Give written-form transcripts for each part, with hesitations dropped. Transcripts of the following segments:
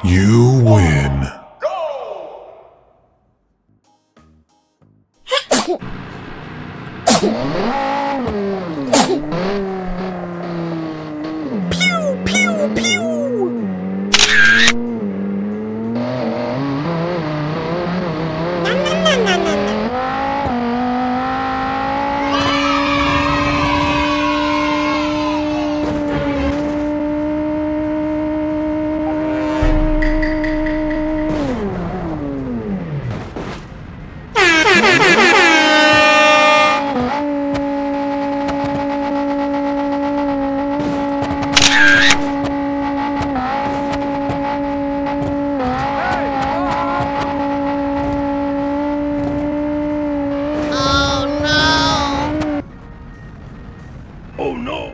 You win. Pew, pew, pew. Na, na, na, na, na, na. Oh no!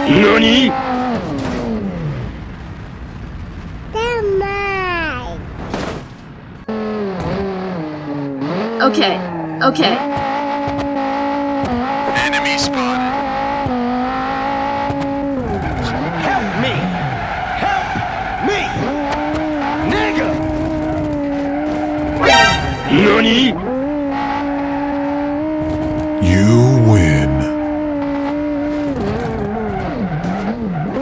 NANI?! Okay, okay. Enemy spotted. Help me! Help me! Nigga! NANI?!